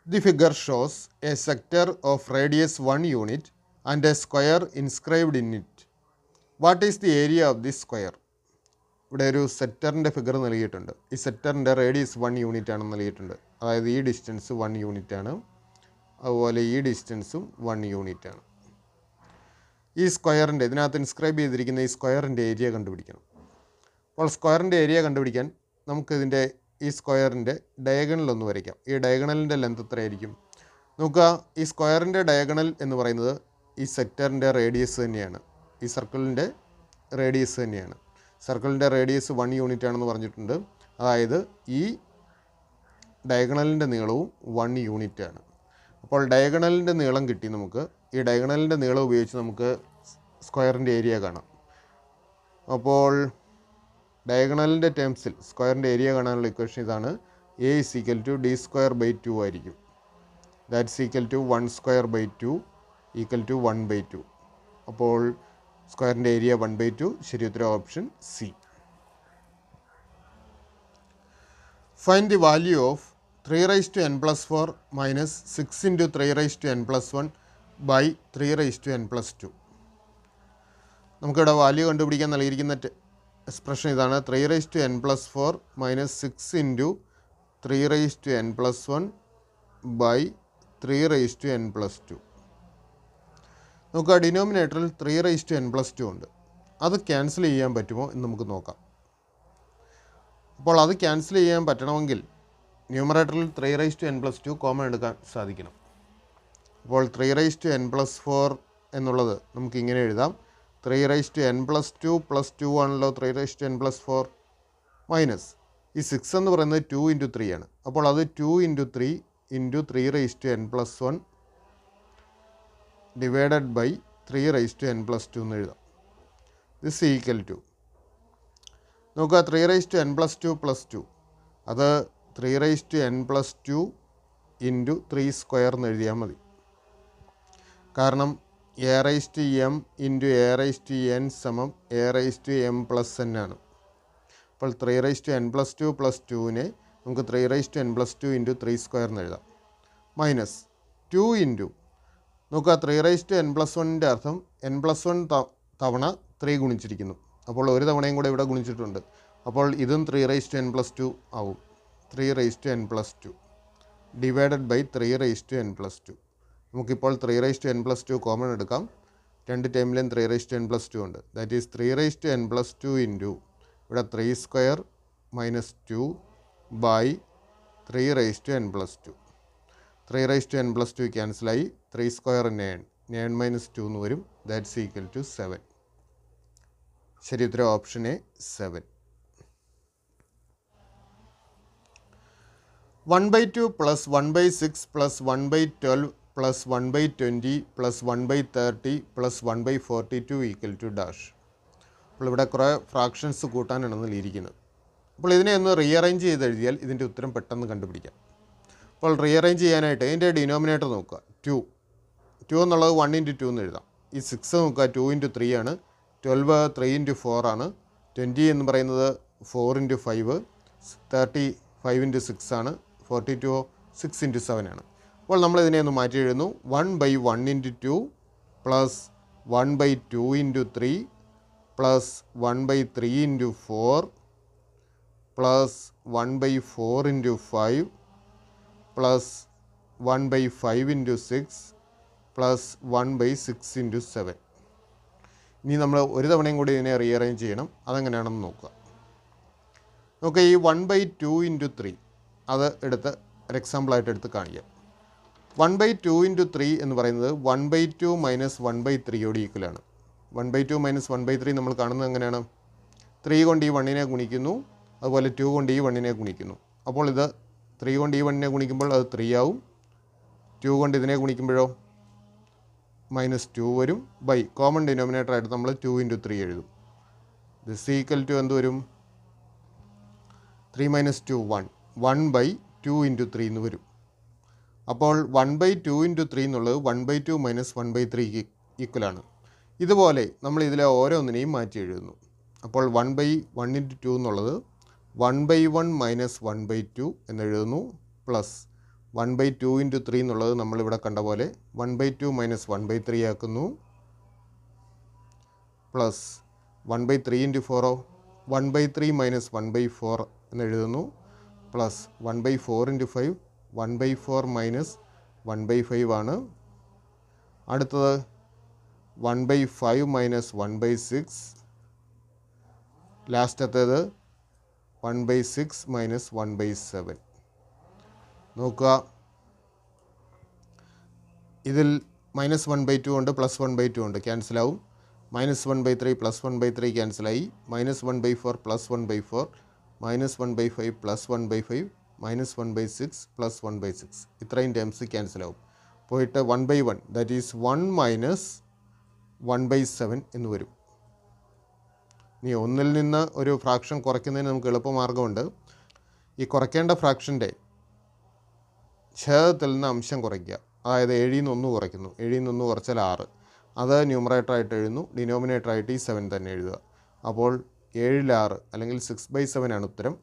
The figure shows a sector of radius 1 unit and a square inscribed in it. What is the area of this square? ഇവിടെ ഒരു സെക്ടറിൻ്റെ figure നൽകിയിട്ടുണ്ട്. ഈ സെക്ടറിൻ്റെ radius 1 unit ആണെന്ന് നൽകിയിട്ടുണ്ട്. അതായത് ഈ ഡിസ്റ്റൻസ് 1 യൂണിറ്റ് ആണ്, അതുപോലെ ഈ ഡിസ്റ്റൻസും 1 യൂണിറ്റ് ആണ്. ഈ സ്ക്വയറിൻ്റെ ഇതിനകത്ത് ഇൻസ്ക്രൈബ് ചെയ്തിരിക്കുന്ന ഈ സ്ക്വയറിൻ്റെ ഏരിയ കണ്ടുപിടിക്കണം. അപ്പോൾ സ്ക്വയറിൻ്റെ ഏരിയ കണ്ടുപിടിക്കാൻ നമുക്കിതിൻ്റെ ഈ സ്ക്വയറിൻ്റെ ഡയഗണൽ ഒന്ന് വരയ്ക്കാം. ഈ ഡയഗണലിൻ്റെ ലെന്ത് എത്രയായിരിക്കും നോക്കുക. ഈ സ്ക്വയറിൻ്റെ ഡയഗണൽ എന്ന് പറയുന്നത് ഈ സെക്ടറിൻ്റെ റേഡിയസ് തന്നെയാണ്, ഈ സർക്കിളിൻ്റെ റേഡിയസ് തന്നെയാണ്. സർക്കിളിൻ്റെ റേഡിയസ് 1 യൂണിറ്റ് ആണെന്ന് പറഞ്ഞിട്ടുണ്ട്. അതായത് ഈ ഡയഗണലിൻ്റെ നീളവും 1 യൂണിറ്റ് ആണ്. അപ്പോൾ ഡയഗണലിൻ്റെ നീളം കിട്ടി നമുക്ക്. ഈ ഡയഗണലിൻ്റെ നീളം ഉപയോഗിച്ച് നമുക്ക് സ്ക്വയറിൻ്റെ ഏരിയ കാണാം. അപ്പോൾ ഡയഗണലിൻ്റെ ടേംസിൽ സ്ക്വയറിൻ്റെ ഏരിയ കാണാനുള്ള ഇക്വേഷൻ ഇതാണ്. A is equal to D square by 2 ആയിരിക്കും. That's equal to 1 square by 2 equal to 1/2. അപ്പോൾ സ്ക്വയറിൻ്റെ ഏരിയ 1/2. ശരി ഉത്തരം option C. Find the value of 3 raised to n plus 4 minus 6 into 3 raised to n plus 1 by 3 raised to n plus 2. നമുക്കിവിടെ value കണ്ടുപിടിക്കാൻ നൽകിയിരിക്കുന്ന expression ഇതാണ്. 3 raised to n plus 4 minus 6 into 3 raised to n plus 1 by 3 raised to n plus 2. നമുക്ക് ഡിനോമിനേറ്ററിൽ 3 raised to n plus 2 ഉണ്ട്. അത് cancel ചെയ്യാൻ പറ്റുമോ എന്ന് നമുക്ക് നോക്കാം. അപ്പോൾ അത് ക്യാൻസൽ ചെയ്യാൻ പറ്റണമെങ്കിൽ ന്യൂമറേറ്ററിൽ 3 raised to n plus 2 common എടുക്കാൻ സാധിക്കണം. അപ്പോൾ 3 raised to n plus 4 എന്നുള്ളത് നമുക്ക് ഇങ്ങനെ എഴുതാം. 3 raised to n plus 2 plus 2 ആണല്ലോ 3 raised to n plus 4 minus ഈ 6 എന്ന് പറയുന്നത് 2 into 3 ആണ്. അപ്പോൾ അത് 2 into 3 into 3 raised to n plus 1 divided by 3 raised to n plus 2 എന്ന് എഴുതാം. ദിസ് ഈക്വൽ ടു നോക്കുക 3 raised to n plus 2 plus 2 അത് 3 raised to n plus 2 into 3 square എന്ന് എഴുതിയാൽ മതി. കാരണം a raised to m into a raised to n സമം a raised to m plus n ആണ്. അപ്പോൾ 3 raised to n plus 2 plus 2നെ നമുക്ക് 3 raised to n plus 2 into 3 square എന്ന് എഴുതാം. മൈനസ് 2 ഇൻറ്റു നോക്കുക 3 raised to n plus 1ൻ്റെ അർത്ഥം n plus 1 തവണ 3 ഗുണിച്ചിരിക്കുന്നു. അപ്പോൾ ഒരു തവണയും കൂടെ ഇവിടെ ഗുണിച്ചിട്ടുണ്ട്. അപ്പോൾ ഇതും 3 raised to n plus 2 ആവും. 3 raised to n plus 2 divided by 3 raised to n plus 2. നമുക്കിപ്പോൾ 3 raised to n plus 2 common എടുക്കാം. രണ്ട് ടൈമിലും 3 raised to n plus 2 ഉണ്ട്. That is 3 raised to n plus 2 into ഇവിടെ 3 square minus 2 by 3 raised to n plus 2. 3 raised to n plus 2 ക്യാൻസലായി. 3 square 9 minus 2 എന്ന് വരും. That's equal to 7. ശരി ഉത്തരം option A 7. 1/2 plus 1/6 plus 1/12 plus 1/20 plus 1/30 plus 1/42 equal to dash. അപ്പോൾ ഇവിടെ കുറേ fractions കൂട്ടാനാണ് നൽകിയിരിക്കുന്നത്. അപ്പോൾ ഇതിനെ ഒന്ന് റീഅറേഞ്ച് ചെയ്ത് എഴുതിയാൽ ഇതിൻ്റെ ഉത്തരം പെട്ടെന്ന് കണ്ടുപിടിക്കാം. അപ്പോൾ റീഅറേഞ്ച് ചെയ്യാനായിട്ട് ഇതിൻ്റെ ഡിനോമിനേറ്റർ നോക്കുക. 2 എന്നുള്ളത് 1 into 2 എന്ന് എഴുതാം. ഈ 6 നോക്കുക 2 into 3 ആണ്. 12 3 into 4 ആണ്. 20 എന്ന് പറയുന്നത് 4 into 5. 30 5 into 6 ആണ്. 42 6 into 7 ആണ്. അപ്പോൾ നമ്മളിതിനെ ഒന്ന് മാറ്റി എഴുതുന്നു. 1/1 into 2 plus 1/2 into 3 plus 1/3 into 4 plus 1/4 into 5 plus 1/5 into 6 plus 1/6 into 7. ഇനി നമ്മൾ ഒരു തവണയും കൂടി ഇതിനെ റീഅറേഞ്ച് ചെയ്യണം. അതെങ്ങനെയാണെന്ന് നോക്കുക. ഈ 1/2 into 3 അത് എടുത്ത് ഒരു എക്സാമ്പിളായിട്ട് എടുത്ത് കാണിക്കാം. 1/2 into 3 എന്ന് പറയുന്നത് 1/2 മൈനസ് 1/3യോട് ഈക്വലാണ്. 1/2 മൈനസ് 1/3 നമ്മൾ കാണുന്നത് എങ്ങനെയാണ്? 3 കൊണ്ട് ഈ 1നെ ഗുണിക്കുന്നു, അതുപോലെ 2 കൊണ്ട് ഈ 1നെ ഗുണിക്കുന്നു. അപ്പോൾ ഇത് 3 കൊണ്ട് ഈ 1നെ ഗുണിക്കുമ്പോൾ അത് 3 ആവും. 2 കൊണ്ട് ഇതിനെ ഗുണിക്കുമ്പോഴോ -2 വരും. ബൈ കോമൺ ഡിനോമിനേറ്റർ ആയിട്ട് നമ്മൾ 2 into 3 എഴുതും. ദിസ് ഈക്വൽ ടു എന്ത് വരും? 3 - 2 1 1/2 into 3 എന്ന് വരും. അപ്പോൾ 1/2 into 3 എന്നുള്ളത് 1/2 മൈനസ് 1/3 ഈക്വലാണ്. ഇതുപോലെ നമ്മൾ ഇതിലെ ഓരോന്നിനെയും മാറ്റി എഴുതുന്നു. അപ്പോൾ 1/1 into 2 എന്നുള്ളത് 1/1 മൈനസ് 1/2 എന്നെഴുതുന്നു, പ്ലസ് 1/2 ഇൻറ്റു 3 എന്നുള്ളത് നമ്മളിവിടെ കണ്ട പോലെ 1/2 മൈനസ് 1/3 ആക്കുന്നു. പ്ലസ് 1/3 ഇൻറ്റു 4 1/3 മൈനസ് 1/4 എന്ന് എഴുതുന്നു. പ്ലസ് 1/4 ഇൻറ്റു 5 1/4 മൈനസ് 1/5 ആണ്. അടുത്തത് 1/5 മൈനസ് 1/6. ലാസ്റ്റത്തേത് 1/6 മൈനസ് 1/7. നോക്കുക, ഇതിൽ മൈനസ് 1/2 ഉണ്ട്, പ്ലസ് 1/2 ഉണ്ട്, ക്യാൻസലാവും. മൈനസ് 1/3 പ്ലസ് 1/3 ക്യാൻസലായി. Minus 1/4 plus 1/4 minus 1/5 plus 1/5 minus 1/6 plus 1/6 ഇത്രയും ടേംസ് ക്യാൻസലാവും. പോയിട്ട് 1/1 ദാറ്റ് ഈസ് 1 മൈനസ് 1/7 എന്ന് വരും. ഇനി ഒന്നിൽ നിന്ന് ഒരു ഫ്രാക്ഷൻ കുറയ്ക്കുന്നതിന് നമുക്ക് എളുപ്പമാർഗ്ഗമുണ്ട്. ഈ കുറയ്ക്കേണ്ട ഫ്രാക്ഷൻ്റെ ഛേദത്തിൽ നിന്ന് അംശം കുറയ്ക്കുക. അതായത് 7 നിന്ന് 1 കുറയ്ക്കുന്നു. 7 നിന്ന് 1 കുറച്ചാൽ 6. അത് ന്യൂമറേറ്ററായിട്ട് എഴുതുന്നു. ഡിനോമിനേറ്ററായിട്ട് ഈ 7 തന്നെ എഴുതുക. അപ്പോൾ 7/6 അല്ലെങ്കിൽ 6/7 ആണ് ഉത്തരം.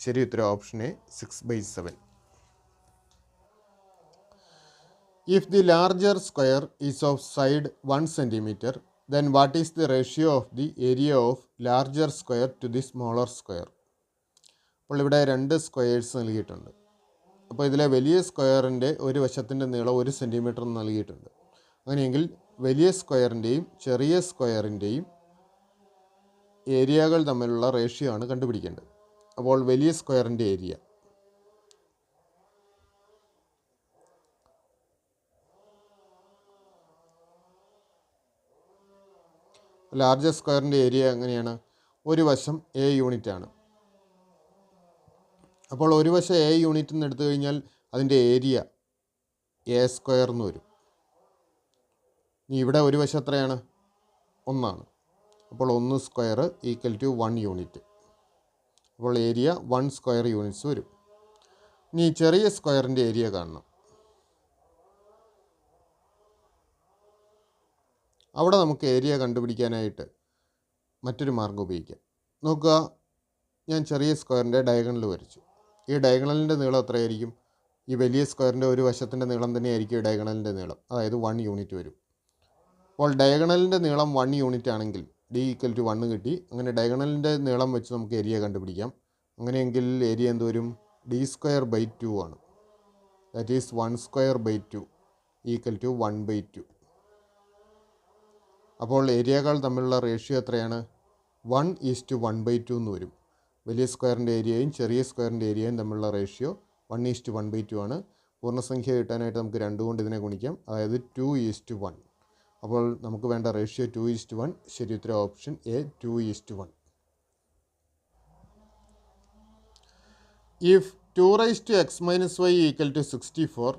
ശരി ഉത്തരം option A 6/7. If the larger square is of side 1 centimeter, then what is the ratio of the area of larger square to the smaller square? അപ്പോൾ ഇവിടെ 2 സ്ക്വയേഴ്സ് നൽകിയിട്ടുണ്ട്. അപ്പോൾ ഇതിലെ വലിയ സ്ക്വയറിൻ്റെ ഒരു വശത്തിൻ്റെ നീളം 1 സെൻറ്റിമീറ്റർ നൽകിയിട്ടുണ്ട്. അങ്ങനെയെങ്കിൽ വലിയ സ്ക്വയറിൻ്റെയും ചെറിയ സ്ക്വയറിൻ്റെയും ഏരിയകൾ തമ്മിലുള്ള റേഷ്യോ ആണ് കണ്ടുപിടിക്കേണ്ടത്. അപ്പോൾ വലിയ സ്ക്വയറിൻ്റെ ഏരിയ ലാർജർ സ്ക്വയറിൻ്റെ ഏരിയ എങ്ങനെയാണ്? ഒരു വശം എ യൂണിറ്റ് ആണ്. അപ്പോൾ ഒരു വശം എ യൂണിറ്റ് എന്ന് എടുത്തു കഴിഞ്ഞാൽ അതിൻ്റെ ഏരിയ എ സ്ക്വയർ എന്ന് വരും. ഇനി ഇവിടെ ഒരു വശം എത്രയാണ്? 1 ആണ്. അപ്പോൾ 1 സ്ക്വയർ ഈക്വൽ ടു 1 യൂണിറ്റ്. അപ്പോൾ ഏരിയ 1 സ്ക്വയർ യൂണിറ്റ്സ് വരും. ഇനി ചെറിയ സ്ക്വയറിൻ്റെ ഏരിയ കാണണം. അവിടെ നമുക്ക് ഏരിയ കണ്ടുപിടിക്കാനായിട്ട് മറ്റൊരു മാർഗ്ഗം ഉപയോഗിക്കാം. നോക്കുക, ഞാൻ ചെറിയ സ്ക്വയറിൻ്റെ ഡയഗണൽ വരച്ചു. ഈ ഡയഗണലിൻ്റെ നീളം എത്രയായിരിക്കും? ഈ വലിയ സ്ക്വയറിൻ്റെ ഒരു വശത്തിൻ്റെ നീളം തന്നെയായിരിക്കും ഈ ഡയഗണലിൻ്റെ നീളം, അതായത് 1 യൂണിറ്റ് വരും. അപ്പോൾ ഡയഗണലിൻ്റെ നീളം 1 യൂണിറ്റ് ആണെങ്കിൽ ഡി ഈക്വൽ ടു 1 കിട്ടി. അങ്ങനെ ഡയഗണലിൻ്റെ നീളം വെച്ച് നമുക്ക് ഏരിയ കണ്ടുപിടിക്കാം. അങ്ങനെയെങ്കിൽ ഏരിയ എന്ത് വരും? d²/2 ആണ്. That is 1²/2 equal to 1/2. അപ്പോൾ ഏരിയകൾ തമ്മിലുള്ള റേഷ്യോ എത്രയാണ്? 1:1/2 എന്ന് വരും. വലിയ സ്ക്വയറിൻ്റെ ഏരിയയും ചെറിയ സ്ക്വയറിൻ്റെ ഏരിയയും തമ്മിലുള്ള റേഷ്യോ 1:1/2 ആണ്. പൂർണ്ണസംഖ്യ കിട്ടാനായിട്ട് നമുക്ക് 2 കൊണ്ട് ഇതിനെ ഗുണിക്കാം, അതായത് 2:1. അപ്പോൾ നമുക്ക് വേണ്ട റേഷ്യോ 2:1. ശരി ഉത്തരം option A 2:1. If 2 raised to x minus y equal to 64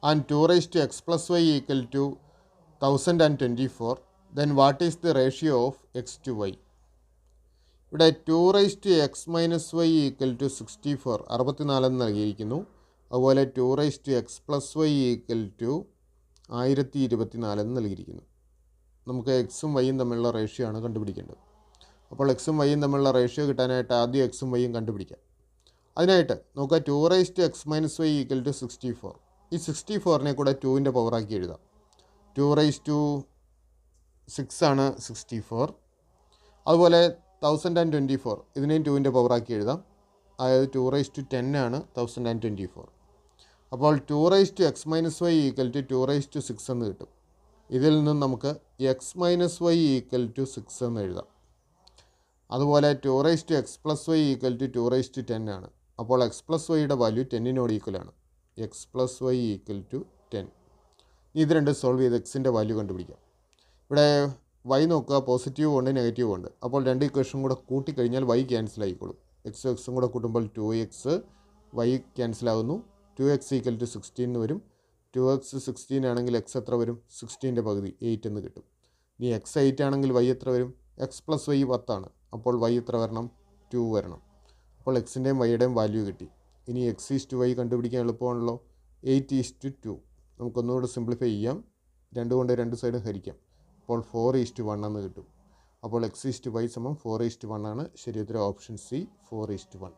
and 2 raised to x plus y equal to 1024, then what is the ratio of x to y? ഇവിടെ 2 raised to x minus y equal to 64 64 എന്ന് നൽകിയിരിക്കുന്നു. അതുപോലെ 2 raised to x plus y equal to 1024 എന്ന് നൽകിയിരിക്കുന്നു. നമുക്ക് എക്സും വൈയും തമ്മിലുള്ള ratio ആണ് കണ്ടുപിടിക്കേണ്ടത്. അപ്പോൾ എക്സും വൈയും തമ്മിലുള്ള റേഷ്യോ കിട്ടാനായിട്ട് ആദ്യം എക്സും വൈയും കണ്ടുപിടിക്കാം. അതിനായിട്ട് നോക്കുക, 2 raised to x minus y equal to 64. ഈ 64നെ കൂടെ 2ൻ്റെ പവറാക്കി എഴുതാം. 2 raised to 6 ആണ് 64. അതുപോലെ 1024 ഇതിനെയും 2ൻ്റെ പവറാക്കി എഴുതാം. അതായത് 2 raised to 10 ആണ് 1024. അപ്പോൾ 2 raised to x minus y equal to 2 raised to 6 എന്ന് കിട്ടും. ഇതിൽ നിന്നും നമുക്ക് x minus y equal to 6 എന്ന് എഴുതാം. അതുപോലെ 2 raised to x plus y equal to 2 raised to 10 ആണ്. അപ്പോൾ x plus yയുടെ വാല്യൂ 10നോട് ഈക്വലാണ്. x plus y equal to 10. ഇത് രണ്ട് സോൾവ് ചെയ്ത് എക്സിൻ്റെ വാല്യൂ കണ്ടുപിടിക്കാം. ഇവിടെ y നോക്കുക, പോസിറ്റീവ് ഉണ്ട് നെഗറ്റീവ് ഉണ്ട്. അപ്പോൾ രണ്ട് ഇക്വേഷൻ കൂടെ കൂട്ടിക്കഴിഞ്ഞാൽ y ക്യാൻസൽ ആയിക്കോളും. എക്സും കൂടെ കൂട്ടുമ്പോൾ 2x, y ക്യാൻസൽ ആകുന്നു. 2x ഈക്വൽ ടു 16 എന്ന് വരും. 2x 16 ആണെങ്കിൽ x എത്ര വരും? 16ൻ്റെ പകുതി 8 എന്ന് കിട്ടും. ഇനി x 8 ആണെങ്കിൽ y എത്ര വരും? x plus y 10 ആണ്. അപ്പോൾ y എത്ര വരണം? 2 വരണം. അപ്പോൾ എക്സിൻ്റെയും വൈയുടെയും വാല്യൂ കിട്ടി. ഇനി x/y കണ്ടുപിടിക്കാൻ എളുപ്പമാണല്ലോ. 8:2. നമുക്കൊന്നുകൂടെ സിംപ്ലിഫൈ ചെയ്യാം. 2 കൊണ്ട് 2 സൈഡും ഹരിക്കാം. അപ്പോൾ 4:1 എന്ന് കിട്ടും. അപ്പോൾ x/y = 4:1 ആണ്. ശരി ഉത്തരം ഓപ്ഷൻ സി 4:1.